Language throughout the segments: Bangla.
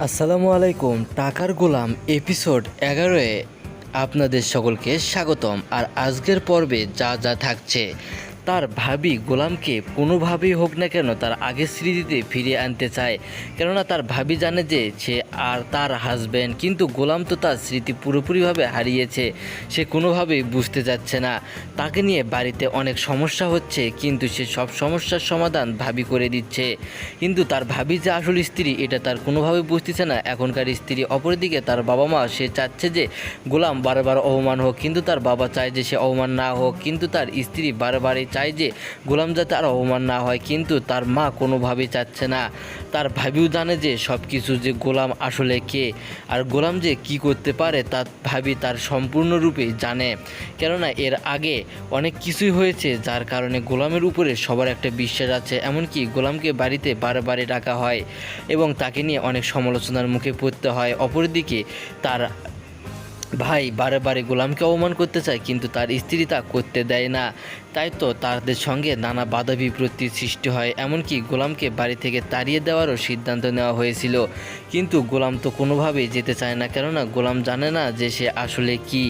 আসসালামু আলাইকুম। টাকার গোলাম এপিসোড 11-এ আপনাদের সকলকে স্বাগতম। আর আজকের পর্বে যা যা থাকছে, তার ভাবি গোলামকে কোনোভাবেই হোক না কেন তার আগের স্মৃতিতে ফিরিয়ে আনতে চায়। কেননা তার ভাবি জানে যে সে আর তার হাজব্যান্ড, কিন্তু গোলাম তো তার স্মৃতি পুরোপুরিভাবে হারিয়েছে। সে কোনোভাবেই বুঝতে যাচ্ছে না। তাকে নিয়ে বাড়িতে অনেক সমস্যা হচ্ছে, কিন্তু সে সব সমস্যার সমাধান ভাবি করে দিচ্ছে। কিন্তু তার ভাবি যে আসল স্ত্রী এটা তার কোনোভাবে বুঝতেছে না এখনকার স্ত্রী। অপরদিকে তার বাবা মা সে চাচ্ছে যে গোলাম বারবার অপমান হোক, কিন্তু তার বাবা চায় যে সে অপমান না হোক। কিন্তু তার স্ত্রী বারবারই চায় যে গোলাম যাতে আর অপমান না হয়, কিন্তু তার মা কোনোভাবেই চাচ্ছে না। তার ভাবিও জানে যে সব কিছু, যে গোলাম আসলে কে আর গোলাম যে কি করতে পারে তা ভাবি তার সম্পূর্ণরূপে জানে। কেননা এর আগে অনেক কিছুই হয়েছে যার কারণে গোলামের উপরে সবার একটা বিশ্বাস আছে। এমনকি গোলামকে বাড়িতে বারে ডাকা হয় এবং তাকে নিয়ে অনেক সমালোচনার মুখে পড়তে হয়। অপরদিকে তার ভাই বারে গোলামকে অপমান করতে চায়, কিন্তু তার স্ত্রী তা করতে দেয় না। তাই তো তাদের সঙ্গে নানা বাধা বিপত্তির সৃষ্টি হয়। এমনকি গোলামকে বাড়ি থেকে তাড়িয়ে দেওয়ারও সিদ্ধান্ত নেওয়া হয়েছিল, কিন্তু গোলাম তো কোনোভাবেই যেতে চায় না। কেননা গোলাম জানে না যে সে আসলে কি।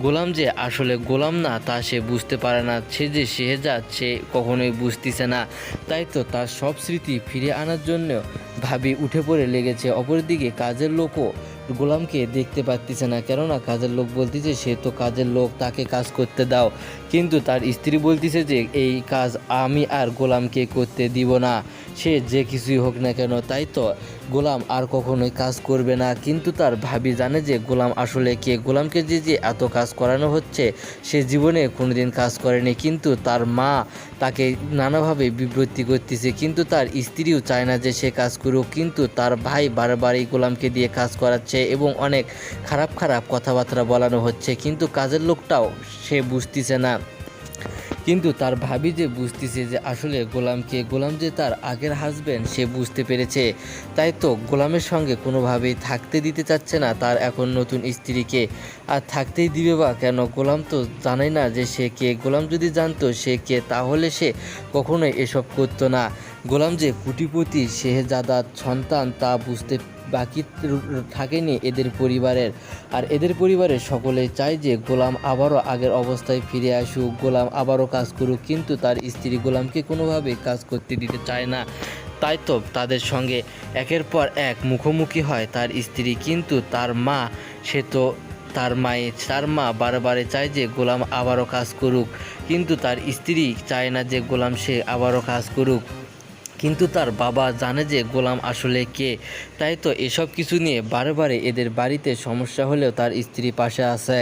গোলাম যে আসলে গোলাম না তা সে বুঝতে পারে না। সে যে শেহজাদ সে কখনোই বুঝতেছে না। তাই তো তার সব স্মৃতি ফিরে আনার জন্য ভাবি উঠে পড়ে লেগেছে। অপরদিকে কাজের লোকও গোলামকে দেখতে পাচ্ছিছে না, কেননা কাজের লোক বলতেছে সে তো কাজের লোক, তাকে কাজ করতে দাও। কিন্তু তার স্ত্রী বলতেছে যে এই কাজ আমি আর গোলামকে করতে দিব না, সে যে কিছুই হোক না কেন। তাই তো গোলাম আর কখনোই কাজ করবে না। কিন্তু তার ভাবি জানে যে গোলাম আসলে কে। গোলামকে যে এত কাজ করানো হচ্ছে সে জীবনে কোনোদিন কাজ করেনি, কিন্তু তার মা তাকে নানাভাবে বিব্রতি করতেছে। কিন্তু তার স্ত্রীও চায় না যে সে কাজ করুক, কিন্তু তার ভাই বারবারই গোলামকে দিয়ে কাজ করাচ্ছে এবং অনেক খারাপ কথাবার্তা বলানো হচ্ছে। কিন্তু কাজের লোকটাও সে বুঝতেছে না। কিন্তু তার ভাবি যে বুঝতেছে যে আসলে গোলাম যে তার আগের হাজব্যান্ড সে বুঝতে পেরেছে। তাই তো গোলামের সঙ্গে কোনোভাবেই থাকতে দিতে চাচ্ছে না তার এখন নতুন স্ত্রীকে। আর থাকতেই দিবে বা কেন? গোলাম তো জানে না যে সে কে। গোলাম যদি জানতো সে কে তাহলে সে কখনোই এসব করতো না। গোলাম যে কোটিপতি শেহজাদার সন্তান তা বুঝতে বাকি থাকেনি এদের পরিবারের। আর এদের পরিবারের সকলেই চায় যে গোলাম আবারও আগের অবস্থায় ফিরে আসুক, গোলাম আবারও কাজ করুক, কিন্তু তার স্ত্রী গোলামকে কোনোভাবেই কাজ করতে দিতে চায় না। তাই তো তাদের সঙ্গে একের পর এক মুখোমুখি হয় তার স্ত্রী। কিন্তু তার মা সে তো তার মা বারে চায় যে গোলাম আবারও কাজ করুক, কিন্তু তার স্ত্রী চায় না যে গোলাম সে আবারও কাজ করুক। কিন্তু তার বাবা জানে যে গোলাম আসলে কে। তাই তো এসব কিছু নিয়ে বারে এদের বাড়িতে সমস্যা হলেও তার স্ত্রী পাশে আছে।